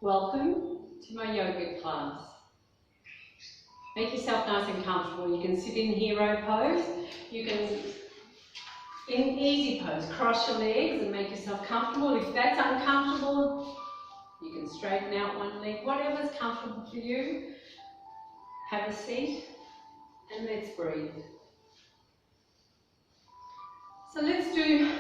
Welcome to my yoga class. Make yourself nice and comfortable. You can sit in hero pose. You can, in easy pose, cross your legs and make yourself comfortable. If that's uncomfortable, you can straighten out one leg. Whatever's comfortable for you. Have a seat and let's breathe. So let's do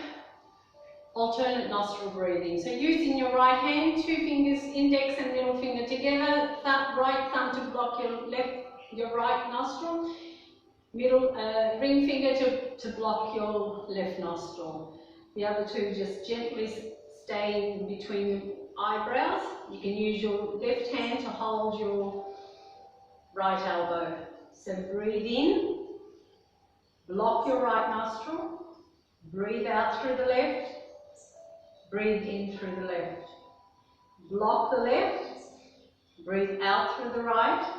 alternate nostril breathing. So using your right hand, two fingers, index and middle finger together, right thumb to block your right nostril, middle ring finger to block your left nostril. The other two just gently stay in between your eyebrows. You can use your left hand to hold your right elbow. So breathe in, block your right nostril, breathe out through the left, breathe in through the left. Block the left, breathe out through the right,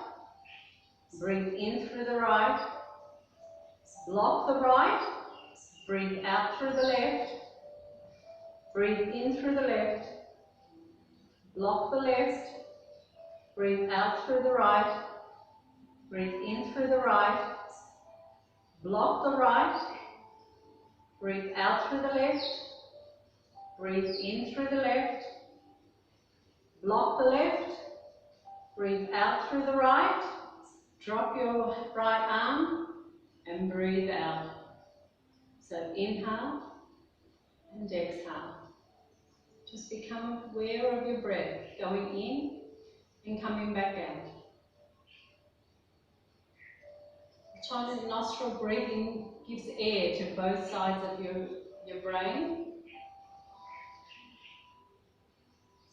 breathe in through the right. Block the right, breathe out through the left, breathe in through the left. Block the left, breathe out through the right, breathe in through the right. Block the right, breathe out through the left, breathe in through the left, block the left, breathe out through the right, drop your right arm and breathe out. So inhale and exhale. Just become aware of your breath going in and coming back out. Alternate nostril breathing gives air to both sides of your brain.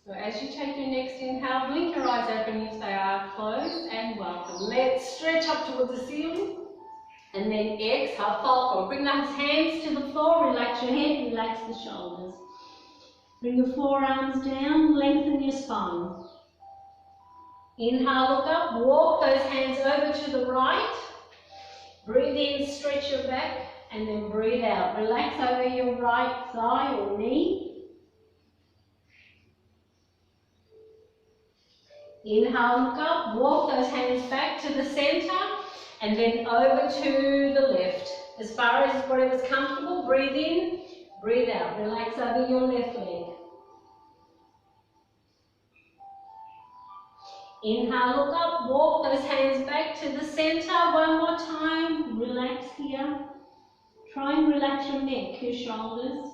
So as you take your next inhale, blink your eyes open if they are closed and welcome. Let's stretch up towards the ceiling and then exhale, fold forward. Bring those hands to the floor, relax your head, relax the shoulders. Bring your forearms down, lengthen your spine. Inhale, look up, walk those hands over to the right. Breathe in, stretch your back and then breathe out. Relax over your right thigh or knee. Inhale, look up, walk those hands back to the center and then over to the left. As far as whatever's comfortable, breathe in, breathe out. Relax over your left leg. Inhale, look up, walk those hands back to the center. One more time, relax here. Try and relax your neck, your shoulders.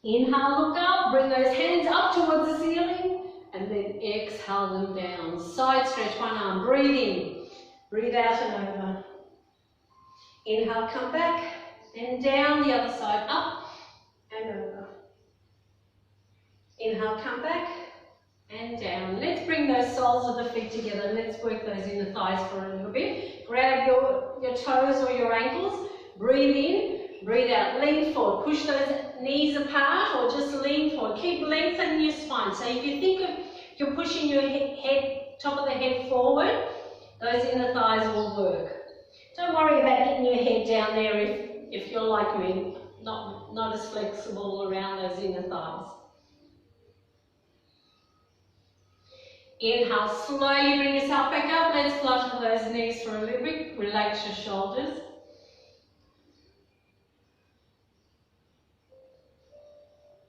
Inhale, look up, bring those hands up towards the ceiling and then exhale them down. Side stretch, one arm, breathe in, breathe out and over. Inhale, come back and down, the other side, up and over. Inhale, come back and down. Let's bring those soles of the feet together. Let's work those inner thighs for a little bit. Grab your toes or your ankles, breathe in, breathe out, lean forward, push those knees apart or just lean forward. Keep lengthening your spine. So if you think of you're pushing your head, top of the head forward, those inner thighs will work. Don't worry about getting your head down there if you're like me, not as flexible around those inner thighs. Inhale, slowly bring yourself back up. Let's flutter those knees for a little bit. Relax your shoulders.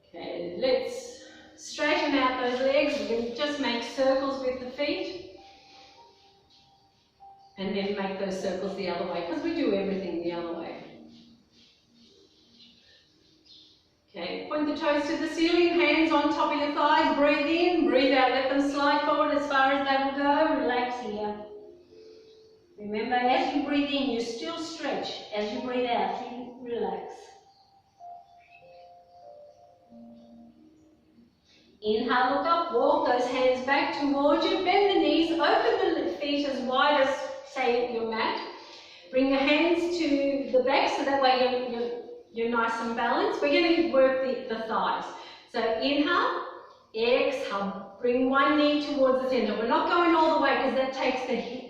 Okay, let's straighten out those legs. We can just make circles with the feet. And then make those circles the other way, because we do everything the other way. Okay, point the toes to the ceiling, hands on top of your thighs, breathe in, breathe out, let them slide forward as far as they will go, relax here. Remember, as you breathe in, you still stretch. As you breathe out, you relax. Inhale, look up, walk those hands back towards you, bend the knees, open the feet as wide as, say, your mat. Bring your hands to the back so that way you're nice and balanced. We're going to work the thighs. So inhale, exhale, bring one knee towards the center. We're not going all the way because that takes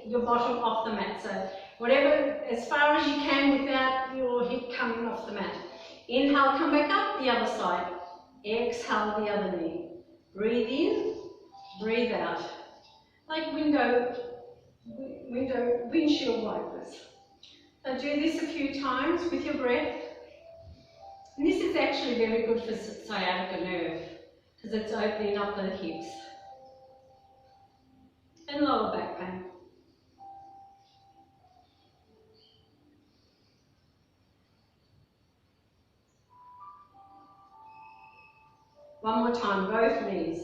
your bottom off the mat. So whatever, as far as you can without your hip coming off the mat. Inhale, come back up, the other side. Exhale the other knee. Breathe in, breathe out. Like windshield wipers. So do this a few times with your breath. And this is actually very good for sciatica nerve because it's opening up the hips and lower back pain. One more time, both knees.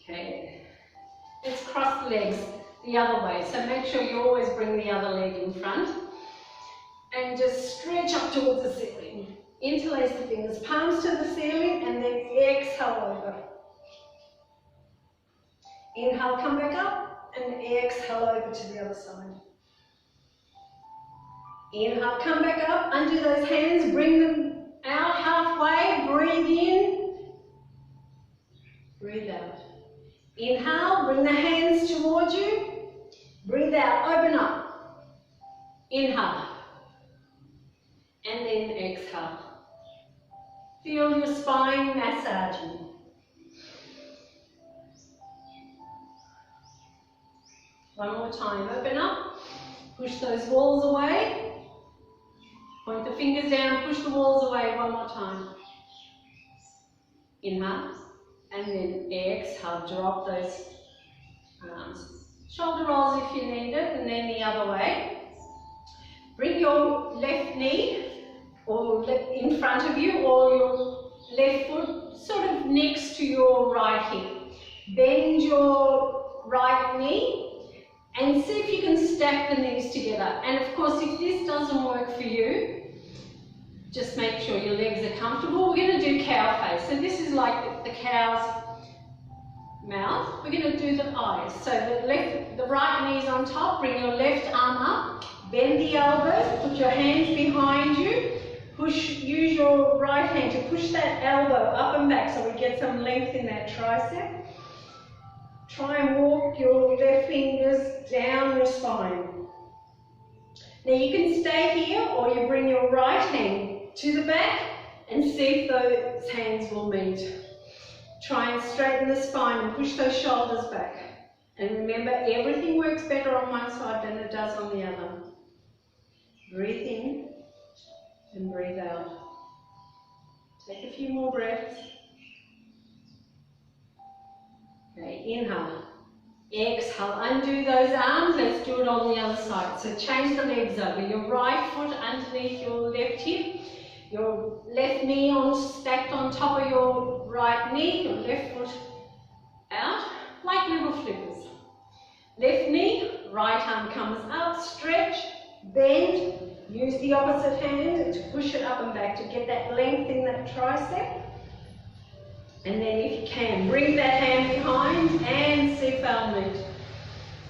Okay, let's cross the legs the other way. So make sure you always bring the other leg in front and just stretch up towards the ceiling. Interlace the fingers, palms to the ceiling, and then exhale over. Inhale, come back up, and exhale over to the other side. Inhale, come back up, undo those hands, bring them out halfway, breathe in, breathe out. Inhale, bring the hands towards you, breathe out, open up. Inhale, and then exhale. Feel your spine massaging. One more time, open up, push those walls away. Point the fingers down, push the walls away one more time. Inhale, and then exhale, drop those arms. Shoulder rolls if you need it, and then the other way. Bring your left knee or in front of you, or your left foot sort of next to your right hip. Bend your right knee and see if you can stack the knees together. And of course, if this doesn't work for you, just make sure your legs are comfortable. We're going to do cow face. So this is like the cow's mouth. We're going to do the eyes. So the right knee's on top. Bring your left arm up. Bend the elbows. Put your hands behind you. Use your right hand to push that elbow up and back so we get some length in that tricep. Try and walk your left fingers down your spine. Now you can stay here, or you bring your right hand to the back and see if those hands will meet. Try and straighten the spine and push those shoulders back. And remember, everything works better on one side than it does on the other. Breathe in and breathe out. Take a few more breaths. Okay, inhale. Exhale, undo those arms. Let's do it on the other side. So change the legs over. Your right foot underneath your left hip. Your left knee stacked on top of your right knee. Your left foot out, like little flippers. Left knee, right arm comes up, stretch, bend. Use the opposite hand to push it up and back to get that length in that tricep. And then if you can, bring that hand behind and see if they'll meet.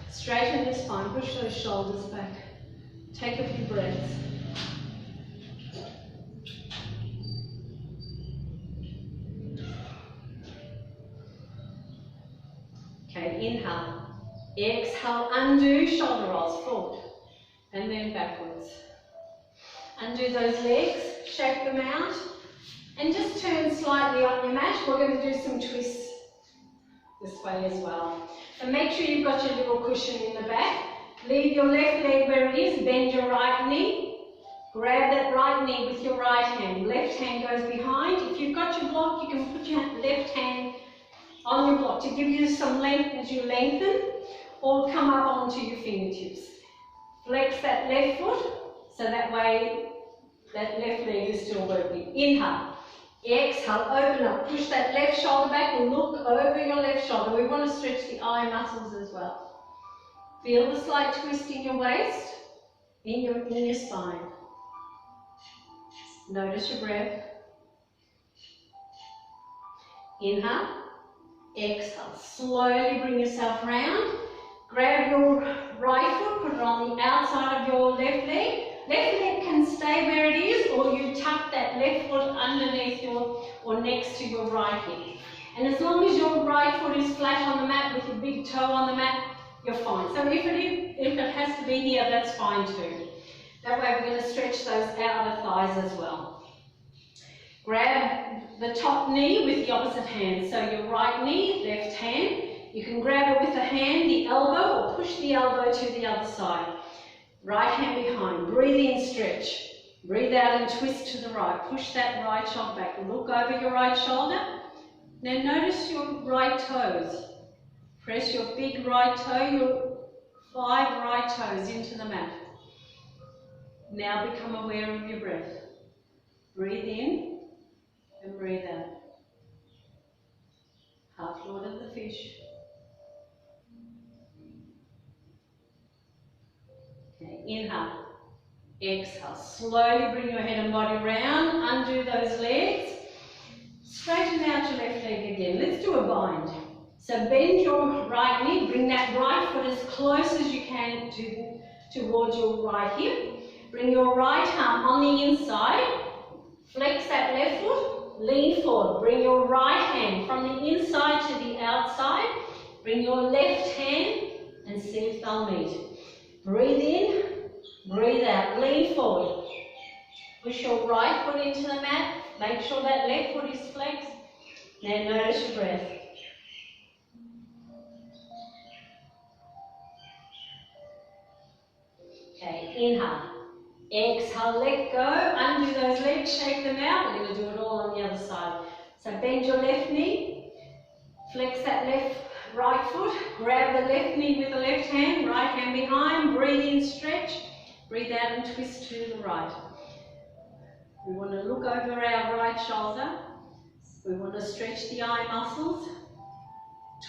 Straighten your spine, push those shoulders back. Take a few breaths. Okay, inhale. Exhale, undo, shoulder rolls forward. And then backwards. Undo those legs, shake them out. And just turn slightly on your mat. We're going to do some twists this way as well. And make sure you've got your little cushion in the back. Leave your left leg where it is. Bend your right knee. Grab that right knee with your right hand. Left hand goes behind. If you've got your block, you can put your left hand on your block to give you some length as you lengthen, or come up onto your fingertips. Flex that left foot, so that way that left leg is still working. Inhale. Exhale, open up, push that left shoulder back and look over your left shoulder. We want to stretch the eye muscles as well. Feel the slight twist in your waist, in your spine. Notice your breath. Inhale, exhale, slowly bring yourself round. Grab your right foot, put it on the outside of your left leg. Left leg can stay where it is, or you tuck that left foot underneath or next to your right hip. And as long as your right foot is flat on the mat with your big toe on the mat, you're fine. So if it has to be here, that's fine too. That way we're going to stretch those outer thighs as well. Grab the top knee with the opposite hand. So your right knee, left hand. You can grab it with a hand, the elbow, or push the elbow to the other side. Right hand behind. Breathe in, stretch. Breathe out and twist to the right. Push that right shoulder back. Look over your right shoulder. Now notice your right toes. Press your big right toe, your 5 right toes into the mat. Now become aware of your breath. Breathe in and breathe out. Half Lord of the fish. Okay, inhale. Exhale. Slowly bring your head and body round. Undo those legs. Straighten out your left leg again. Let's do a bind. So bend your right knee. Bring that right foot as close as you can towards your right hip. Bring your right arm on the inside. Flex that left foot. Lean forward. Bring your right hand from the inside to the outside. Bring your left hand and see if they'll meet. Breathe in. Breathe out. Lean forward. Push your right foot into the mat. Make sure that left foot is flexed. Now notice your breath. Okay, inhale. Exhale, let go. Undo those legs, shake them out. We're going to do it all on the other side. So bend your left knee. Flex that right foot. Grab the left knee with the left hand. Right hand behind. Breathe in, stretch. Breathe out and twist to the right. We want to look over our right shoulder. We want to stretch the eye muscles.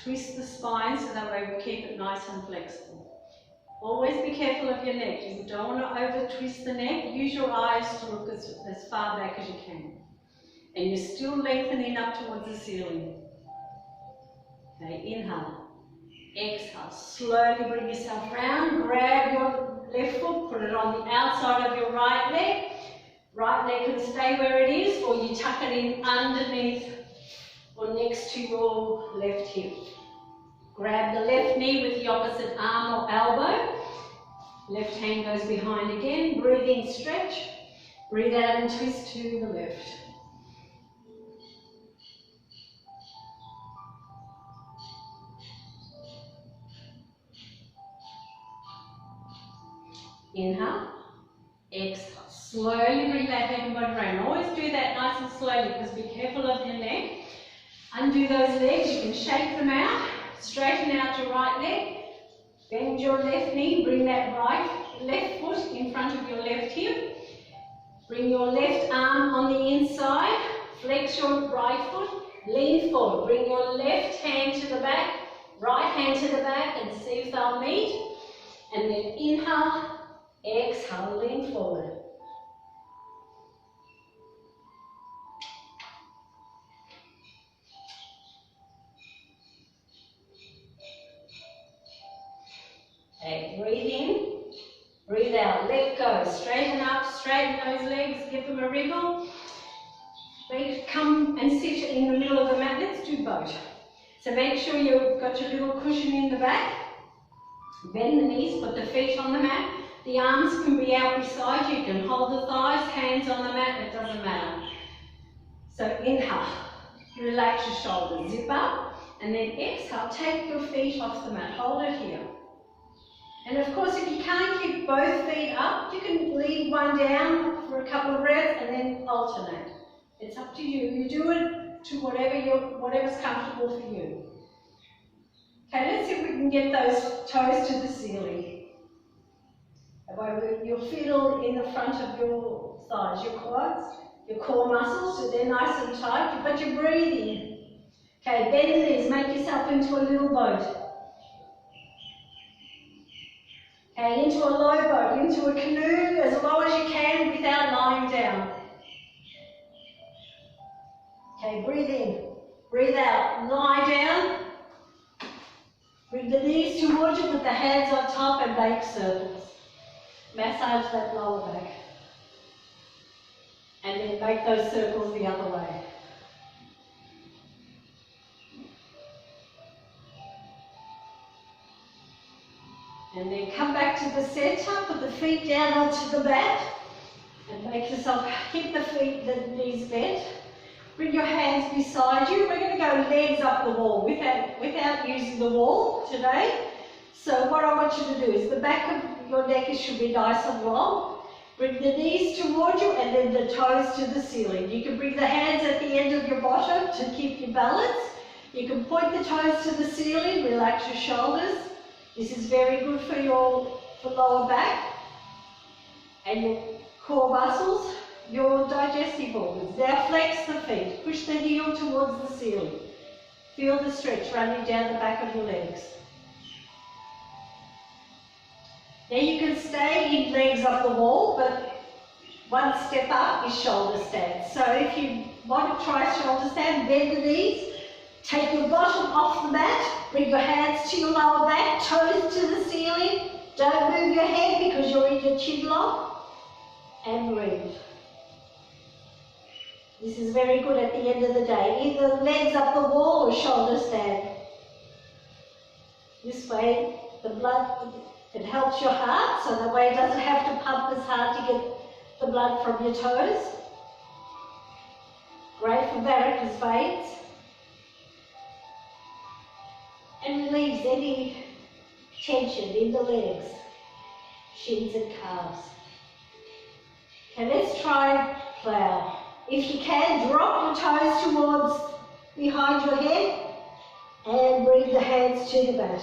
Twist the spine so that way we keep it nice and flexible. Always be careful of your neck. You don't want to over twist the neck. Use your eyes to look as far back as you can. And you're still lengthening up towards the ceiling. Okay, inhale. Exhale. Slowly bring yourself round. Grab your left foot, put it on the outside of your right leg. Right leg can stay where it is, or you tuck it in underneath or next to your left hip. Grab the left knee with the opposite arm or elbow. Left hand goes behind again. Breathe in, stretch. Breathe out and twist to the left. Inhale. Exhale. Slowly bring that head and body around. Always do that nice and slowly because be careful of your neck. Undo those legs. You can shake them out. Straighten out your right leg. Bend your left knee. Bring that left foot in front of your left hip. Bring your left arm on the inside. Flex your right foot. Lean forward. Bring your left hand to the back. Right hand to the back and see if they'll meet. And then inhale. Exhale. Lean forward. Okay, breathe in, breathe out, let go, straighten up, straighten those legs, give them a wriggle. Come and sit in the middle of the mat. Let's do both. So make sure you've got your little cushion in the back. Bend the knees, put the feet on the mat. The arms can be out beside you. You can hold the thighs, hands on the mat, it doesn't matter. So inhale, relax your shoulders, zip up, and then exhale, take your feet off the mat, hold it here. And of course, if you can't keep both feet up, you can leave one down for a couple of breaths and then alternate. It's up to you. You do it to whatever's comfortable for you. Okay, let's see if we can get those toes to the ceiling. You'll feel in the front of your thighs, your quads, your core muscles, so they're nice and tight, but you're breathing. Okay, bend the knees, make yourself into a little boat. Okay, into a low boat, into a canoe, as low as you can without lying down. Okay, breathe in, breathe out, lie down. Bring the knees towards you, put the hands on top and make circles. Massage that lower back. And then make those circles the other way. And then come back to the center, put the feet down onto the mat, and make yourself, keep the feet, the knees bent. Bring your hands beside you. We're going to go legs up the wall without using the wall today. So what I want you to do is the back of your neck should be nice and long. Bring the knees towards you and then the toes to the ceiling. You can bring the hands at the end of your bottom to keep your balance. You can point the toes to the ceiling, relax your shoulders. This is very good for your lower back and your core muscles, your digestive organs. Now flex the feet, push the heel towards the ceiling. Feel the stretch running down the back of your legs. Now you can stay in legs up the wall, but one step up is shoulder stand. So if you want to try shoulder stand, bend the knees, take your bottom off the mat, bring your hands to your lower back, toes to the ceiling. Don't move your head because you're in your chin lock, and breathe. This is very good at the end of the day. Either legs up the wall or shoulder stand. This way the blood, it helps your heart, so that way it doesn't have to pump as hard to get the blood from your toes. Great for varicose veins. And relieves any tension in the legs, shins and calves. Okay, let's try plough. If you can, drop your toes towards behind your head and bring the hands to the mat.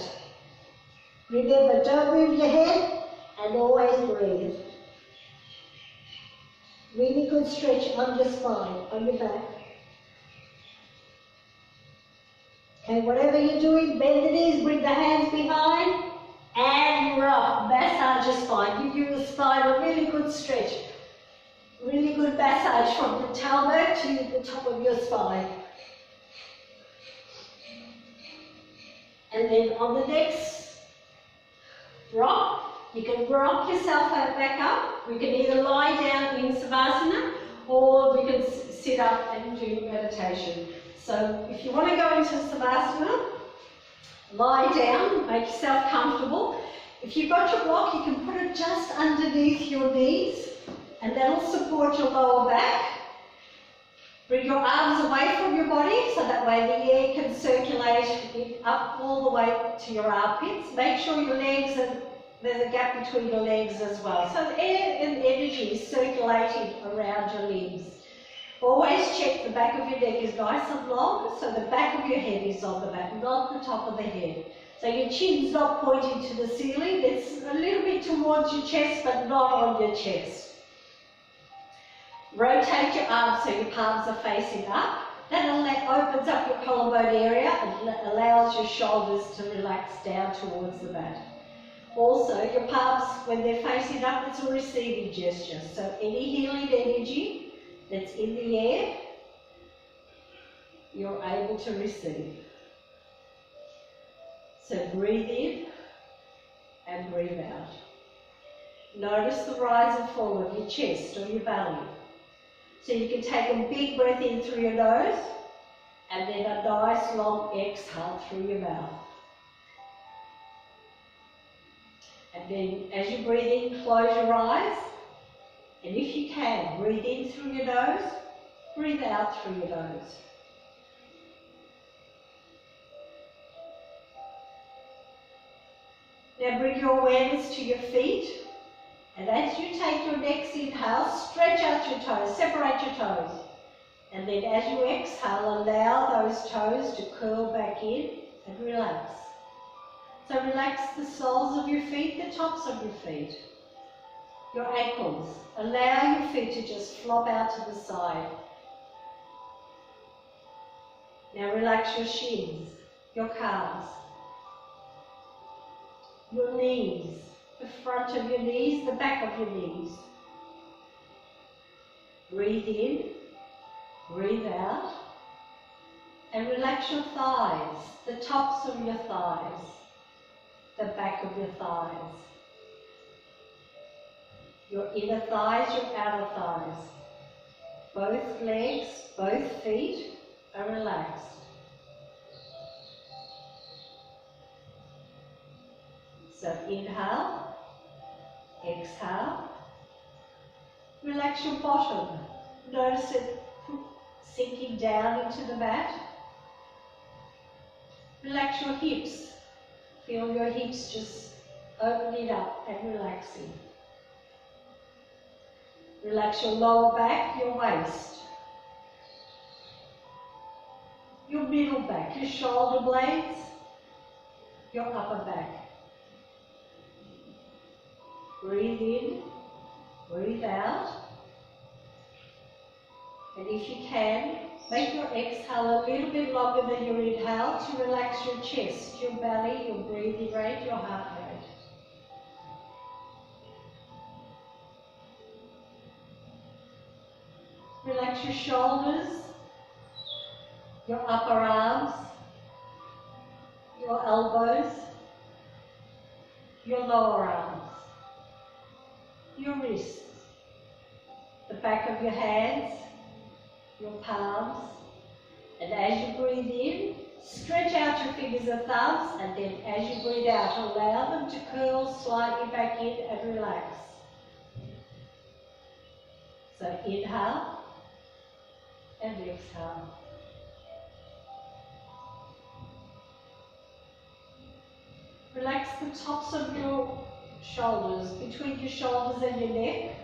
Remember, don't move your head and always breathe. Really good stretch on your spine, on your back. Okay, whatever you're doing, bend the knees, bring the hands behind, and rock. Massage your spine. Give your spine a really good stretch. Really good massage from the tailbone to the top of your spine. And then on the next rock, you can rock yourself back up. We can either lie down in Savasana or we can sit up and do meditation. So if you want to go into Savasana, lie down, make yourself comfortable. If you've got your block, you can put it just underneath your knees and that'll support your lower back. Bring your arms away from your body so that way the air can circulate up all the way to your armpits. Make sure your legs, and there's a gap between your legs as well. So the air and energy is circulating around your limbs. Always check the back of your neck is nice and long, so the back of your head is on the mat, not the top of the head. So your chin's not pointing to the ceiling, it's a little bit towards your chest, but not on your chest. Rotate your arms so your palms are facing up. That opens up your collarbone area and allows your shoulders to relax down towards the mat. Also, your palms, when they're facing up, it's a receiving gesture. So any healing energy that's in the air, you're able to receive. So breathe in and breathe out. Notice the rise and fall of your chest or your belly. So you can take a big breath in through your nose and then a nice long exhale through your mouth. And then as you breathe in, close your eyes. And if you can, breathe in through your nose, breathe out through your nose. Now bring your awareness to your feet. And as you take your next inhale, stretch out your toes, separate your toes. And then as you exhale, allow those toes to curl back in and relax. So relax the soles of your feet, the tops of your feet, your ankles. Allow your feet to just flop out to the side. Now relax your shins, your calves, your knees, the front of your knees, the back of your knees. Breathe in, breathe out, and relax your thighs, the tops of your thighs, the back of your thighs, your inner thighs, your outer thighs. Both legs, both feet are relaxed. So inhale, exhale. Relax your bottom. Notice it sinking down into the mat. Relax your hips. Feel your hips just opening up and relaxing. Relax your lower back, your waist, your middle back, your shoulder blades, your upper back. Breathe in, breathe out. And if you can, make your exhale a little bit longer than your inhale to relax your chest, your belly, your breathing rate, your heart rate. Relax your shoulders, your upper arms, your elbows, your lower arms, your wrists, the back of your hands, your palms. And as you breathe in, stretch out your fingers and thumbs, and then as you breathe out, allow them to curl slightly back in and relax. So inhale and exhale. Relax the tops of your shoulders, between your shoulders and your neck.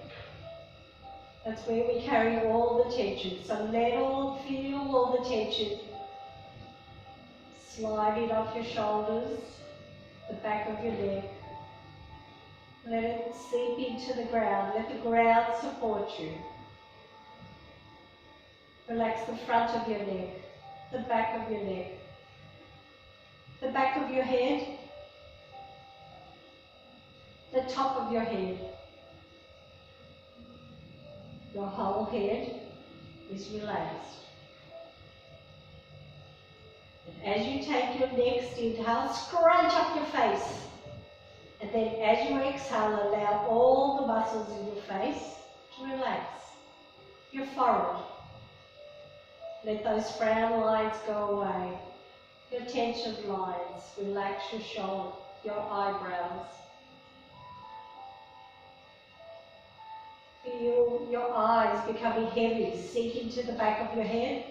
That's where we carry all the tension. So feel all the tension sliding off your shoulders, the back of your neck. Let it seep into the ground. Let the ground support you. Relax the front of your neck, the back of your neck, the back of your head, the top of your head. Your whole head is relaxed. And as you take your next inhale, scrunch up your face. And then as you exhale, allow all the muscles in your face to relax. Your forehead. Let those frown lines go away. Your tension lines. Relax your shoulder, your eyebrows. Feel your eyes becoming heavy, sink into the back of your head.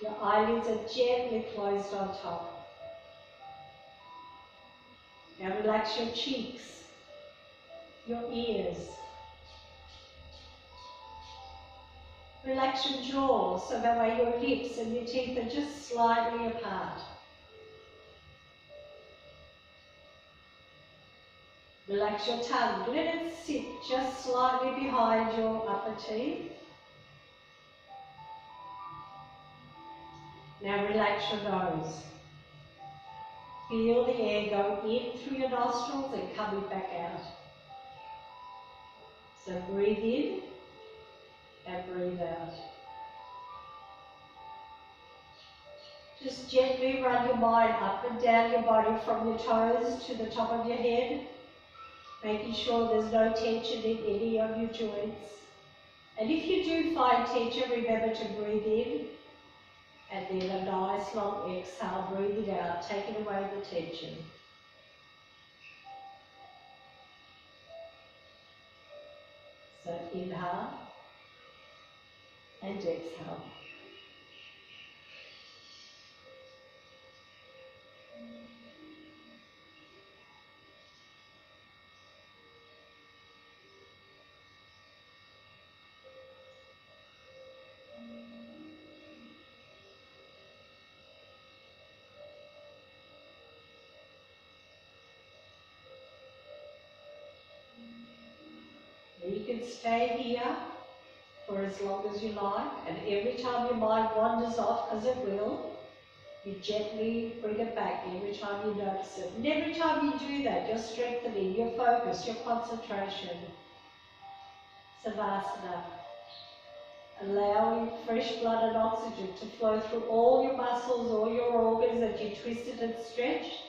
Your eyelids are gently closed on top. Now relax your cheeks, your ears. Relax your jaw so that way your lips and your teeth are just slightly apart. Relax your tongue. Let it sit just slightly behind your upper teeth. Now relax your nose. Feel the air going in through your nostrils and coming back out. So breathe in and breathe out. Just gently run your mind up and down your body from your toes to the top of your head, making sure there's no tension in any of your joints. And if you do find tension, remember to breathe in and then a nice long exhale, breathing out, taking away the tension. So inhale and exhale. You can stay here for as long as you like, and every time your mind wanders off, because it will, you gently bring it back every time you notice it. And every time you do that, you're strengthening your focus, your concentration. Savasana. Allowing fresh blood and oxygen to flow through all your muscles, all your organs that you twisted and stretched.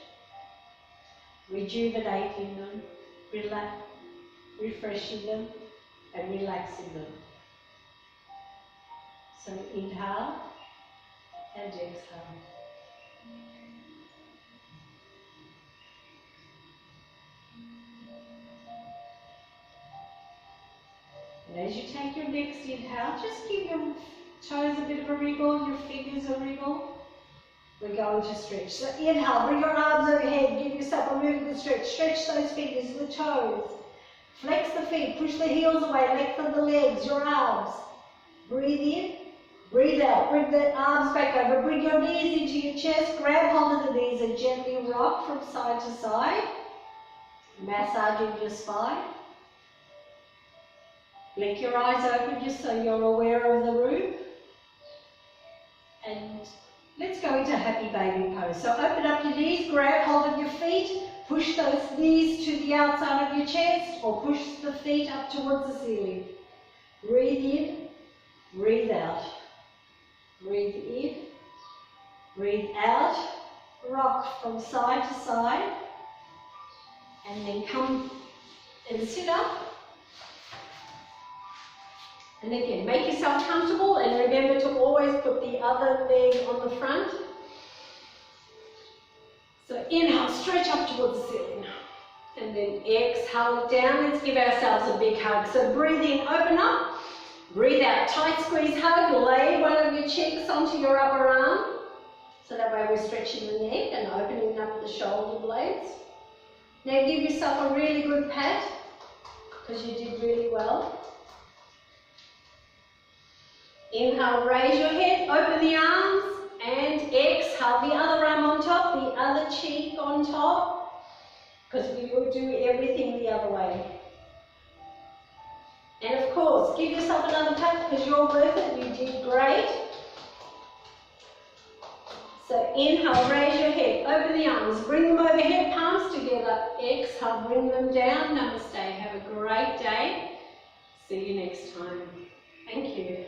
Rejuvenating them, refreshing them and relaxing them. So inhale and exhale. as you take your next inhale, just give your toes a bit of a wriggle, your fingers a wriggle. We're going to stretch. So inhale, bring your arms overhead, give yourself a really good stretch. Stretch those fingers, the toes. Flex the feet, push the heels away, lengthen the legs, your arms. Breathe in, breathe out. Bring the arms back over. Bring your knees into your chest. Grab hold of the knees and gently rock from side to side. Massaging your spine. Blink your eyes open just so you're aware of the room. And let's go into happy baby pose. So open up your knees, grab hold of your feet, push those knees to the outside of your chest or push the feet up towards the ceiling. Breathe in, breathe out. Breathe in, breathe out. Rock from side to side. And then come and sit up. And again, make yourself comfortable and remember to always put the other leg on the front. So inhale, stretch up towards the ceiling. And then exhale it down. Let's give ourselves a big hug. So breathe in, open up. Breathe out, tight squeeze hug. Lay one of your cheeks onto your upper arm. So that way we're stretching the neck and opening up the shoulder blades. Now give yourself a really good pat because you did really well. Inhale, raise your head, open the arms, and exhale, the other arm on top, the other cheek on top, because we will do everything the other way. And of course, give yourself another pat because you're worth it, you did great. So inhale, raise your head, open the arms, bring them overhead, palms together, exhale, bring them down, namaste, have a great day, see you next time. Thank you.